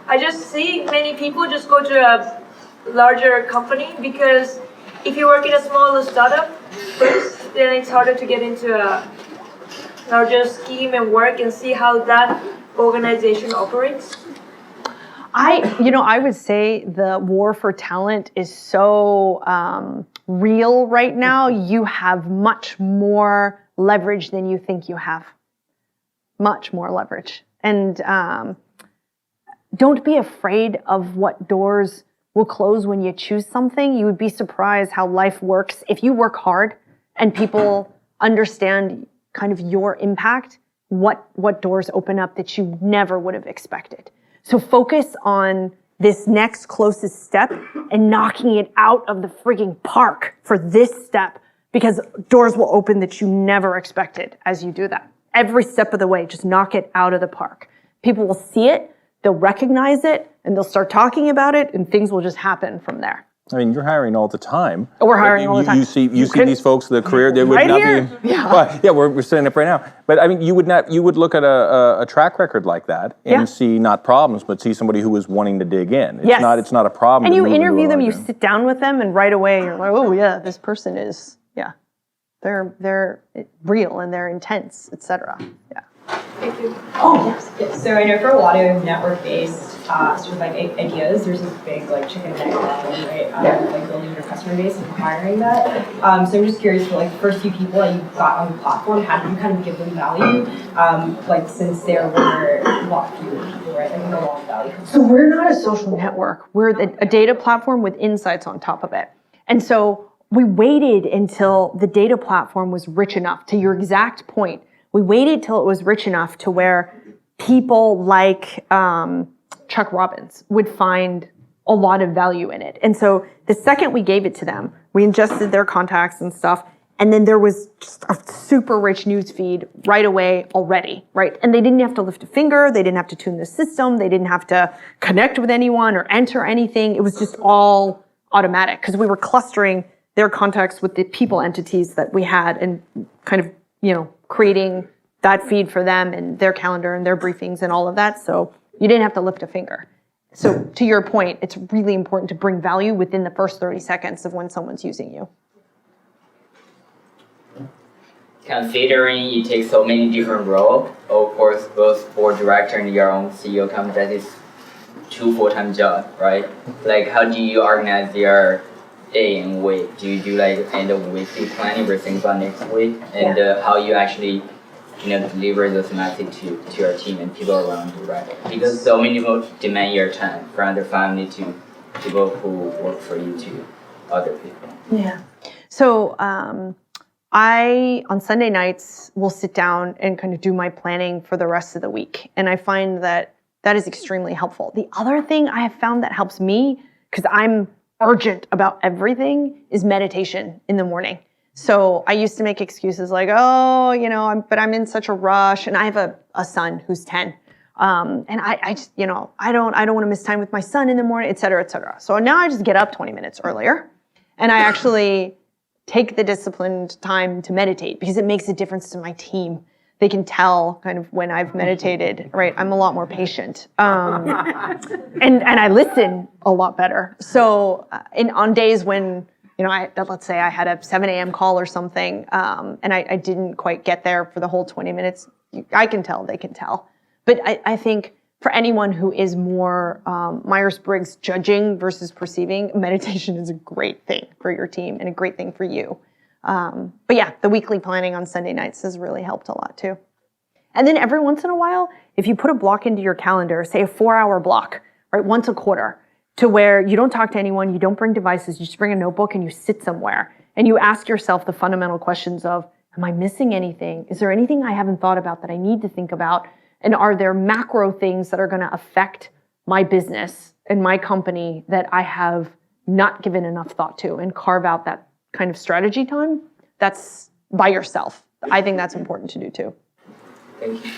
I just see many people just go to a larger company because if you work in a smaller startup first, then it's harder to get into a larger scheme and work and see how that organization operates. I would say the war for talent is so real right now. You have much more leverage than you think you have. Much more leverage. And don't be afraid of what doors will close when you choose something. You would be surprised how life works. If you work hard and people understand kind of your impact, what doors open up that you never would have expected. So focus on this next closest step and knocking it out of the frigging park for this step, because doors will open that you never expected as you do that. Every step of the way, just knock it out of the park. People will see it, they'll recognize it, and they'll start talking about it, and things will just happen from there. I mean, you're hiring all the time. We're hiring all the time. You see these folks, the career, they would right not here. be. Yeah. Well, yeah, we're setting up right now. But I mean, you would look at a track record like that and see not problems, but see somebody who is wanting to dig in. It's not a problem. And to you move into interview a them, you larger- sit down with them, and right away you're like, oh yeah, this person is, they're real and they're intense, etc. Yeah. Thank you. Oh yes. Yeah, so I know for a lot of network-based sort of like ideas, there's this big like chicken and egg problem, right? Like building your customer base and acquiring that. So I'm just curious for like the first few people that you got on the platform, how did you kind of give them value? Like since there were a lot fewer people, right? Like no long value. So we're not a social network. We're a data platform with insights on top of it. And so we waited until the data platform was rich enough, to your exact point. We waited till it was rich enough to where people like Chuck Robbins would find a lot of value in it. And so the second we gave it to them, we ingested their contacts and stuff, and then there was just a super rich news feed right away already, right? And they didn't have to lift a finger, they didn't have to tune the system, they didn't have to connect with anyone or enter anything. It was just all automatic because we were clustering their contacts with the people entities that we had and kind of, creating that feed for them and their calendar and their briefings and all of that. So you didn't have to lift a finger. So to your point, it's really important to bring value within the first 30 seconds of when someone's using you. Considering you take so many different roles, of course, both board director and your own CEO company, that is 2 full-time jobs, right? Like, how do you organize your day and week? Do you do like end of weekly planning for things on next week? And how you actually deliver those messages to your team and people around you, right? Because so many people demand your time, from their family to people who work for you to other people. Yeah. So I, on Sunday nights, will sit down and kind of do my planning for the rest of the week. And I find that is extremely helpful. The other thing I have found that helps me, because I'm urgent about everything, is meditation in the morning. So I used to make excuses like, but I'm in such a rush, and I have a son who's 10, and I just, I don't want to miss time with my son in the morning, et cetera, et cetera. So now I just get up 20 minutes earlier, and I actually take the disciplined time to meditate because it makes a difference to my team. They can tell kind of when I've meditated, right? I'm a lot more patient. And I listen a lot better. So on days when, let's say I had a 7 a.m. call or something, and I didn't quite get there for the whole 20 minutes, I can tell, they can tell. But I think for anyone who is more Myers-Briggs judging versus perceiving, meditation is a great thing for your team and a great thing for you. But yeah, the weekly planning on Sunday nights has really helped a lot too. And then every once in a while, if you put a block into your calendar, say a 4-hour block, right, once a quarter, to where you don't talk to anyone, you don't bring devices, you just bring a notebook and you sit somewhere and you ask yourself the fundamental questions of, am I missing anything? Is there anything I haven't thought about that I need to think about? And are there macro things that are going to affect my business and my company that I have not given enough thought to, and carve out that kind of strategy time? That's by yourself. I think that's important to do too. Thank you.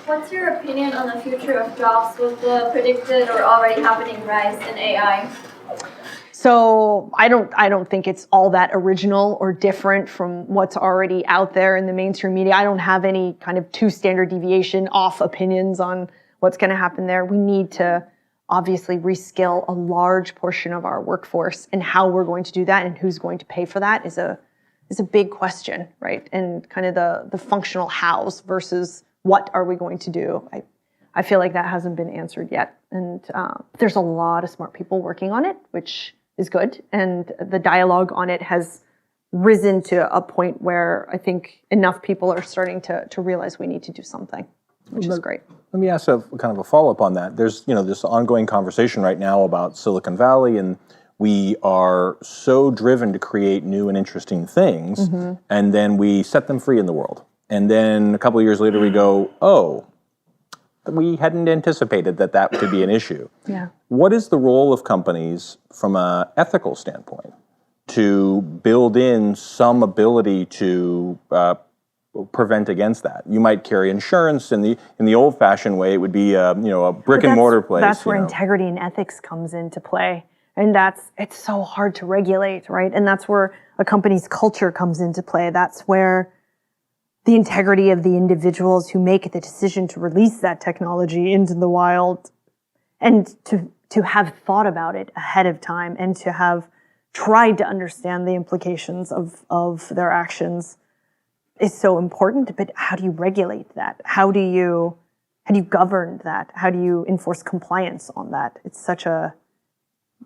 What's your opinion on the future of jobs with the predicted or already happening rise in AI? So I don't think it's all that original or different from what's already out there in the mainstream media. I don't have any kind of two standard deviation off opinions on what's going to happen there. We need to obviously reskill a large portion of our workforce, and how we're going to do that and who's going to pay for that is a big question, right? And kind of the functional hows versus what are we going to do. I feel like that hasn't been answered yet. And there's a lot of smart people working on it, which is good. And the dialogue on it has risen to a point where I think enough people are starting to realize we need to do something, which is great. Let me ask a kind of a follow-up on that. There's, this ongoing conversation right now about Silicon Valley, and we are so driven to create new and interesting things, and then we set them free in the world. And then a couple of years later we go, oh, we hadn't anticipated that could be an issue. Yeah. What is the role of companies from an ethical standpoint to build in some ability to prevent against that? You might carry insurance in the old-fashioned way. It would be a brick and mortar place. That's where integrity and ethics comes into play, and it's so hard to regulate, right? And that's where a company's culture comes into play. That's where the integrity of the individuals who make the decision to release that technology into the wild, and to have thought about it ahead of time and to have tried to understand the implications of their actions is so important. But how do you regulate that? How do you govern that? How do you enforce compliance on that? It's such a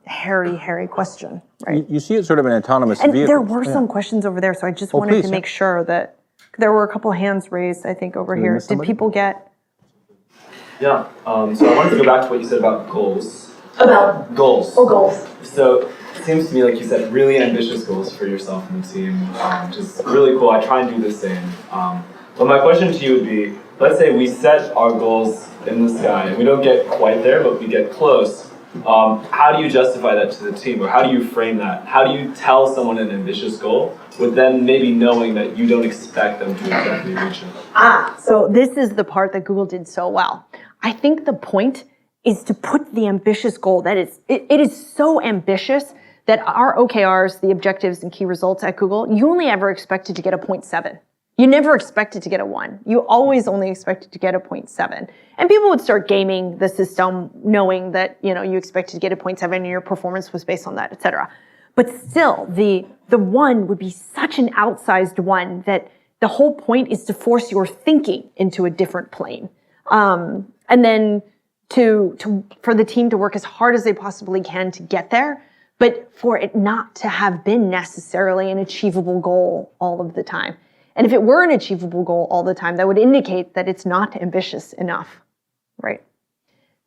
hairy question, right? You see it sort of in autonomous and vehicles. There were some questions over there, so I just wanted to make sure that there were a couple hands raised, I think, over here. Did people get? Yeah. So I wanted to go back to what you said about goals. About? Goals. Oh, goals. So it seems to me like you set really ambitious goals for yourself and the team, which is really cool. I try and do the same. But my question to you would be, let's say we set our goals in the sky and we don't get quite there, but we get close. How do you justify that to the team, or how do you frame that? How do you tell someone an ambitious goal with them maybe knowing that you don't expect them to exactly reach it? So this is the part that Google did so well. I think the point is to put the ambitious goal that it is so ambitious that our OKRs, the objectives and key results at Google, you only ever expected to get a 0.7. You never expected to get a 1. You always only expected to get a 0.7. And people would start gaming the system knowing that, you expected to get a 0.7 and your performance was based on that, et cetera. But still, the 1 would be such an outsized 1 that the whole point is to force your thinking into a different plane. And then for the team to work as hard as they possibly can to get there, but for it not to have been necessarily an achievable goal all of the time. And if it were an achievable goal all the time, that would indicate that it's not ambitious enough, right?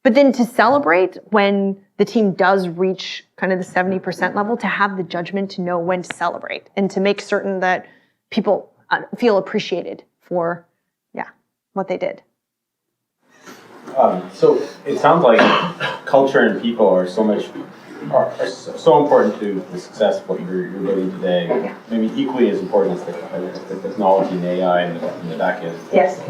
But then to celebrate when the team does reach kind of the 70% level, to have the judgment to know when to celebrate and to make certain that people feel appreciated for, what they did. So it sounds like culture and people are so important to the success of what you're building today. Maybe equally as important as the technology and AI and the back end. Yes.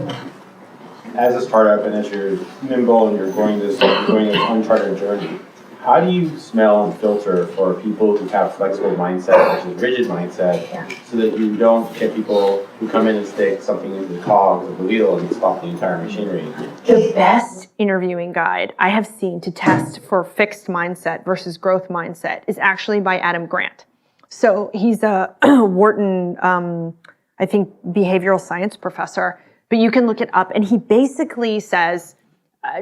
As a startup and as you're nimble and you're going this uncharted journey, how do you smell and filter for people who have flexible mindset versus rigid mindset, so that you don't get people who come in and stick something into the cogs of the wheel and stop the entire machinery? The best interviewing guide I have seen to test for fixed mindset versus growth mindset is actually by Adam Grant. So he's a Wharton, I think, behavioral science professor but you can look it up. And he basically says,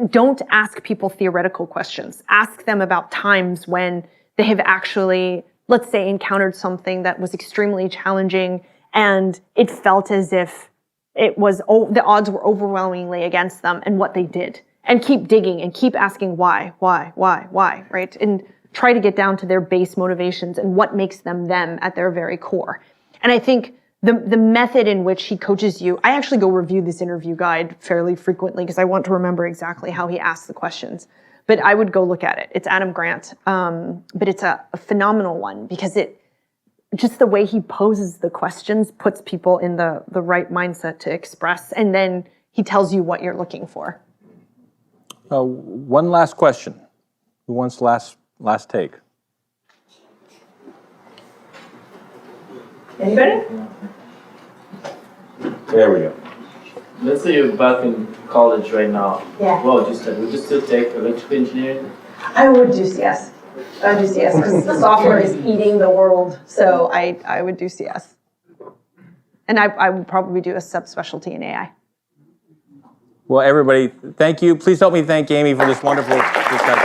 don't ask people theoretical questions. Ask them about times when they have actually, let's say, encountered something that was extremely challenging and it felt as if the odds were overwhelmingly against them, and what they did. And keep digging and keep asking why, right? And try to get down to their base motivations and what makes them at their very core. And I think the method in which he coaches you, I actually go review this interview guide fairly frequently because I want to remember exactly how he asks the questions. But I would go look at it. It's Adam Grant. But it's a phenomenal one because just the way he poses the questions puts people in the right mindset to express. And then he tells you what you're looking for. One last question. Who wants last take? Anybody? There we go. Let's say you're back in college right now. Yeah. What would you study? Would you still take electrical engineering? I would do CS. I would do CS because software is eating the world. So I would do CS. And I would probably do a subspecialty in AI. Well, everybody, thank you. Please help me thank Amy for this wonderful discussion.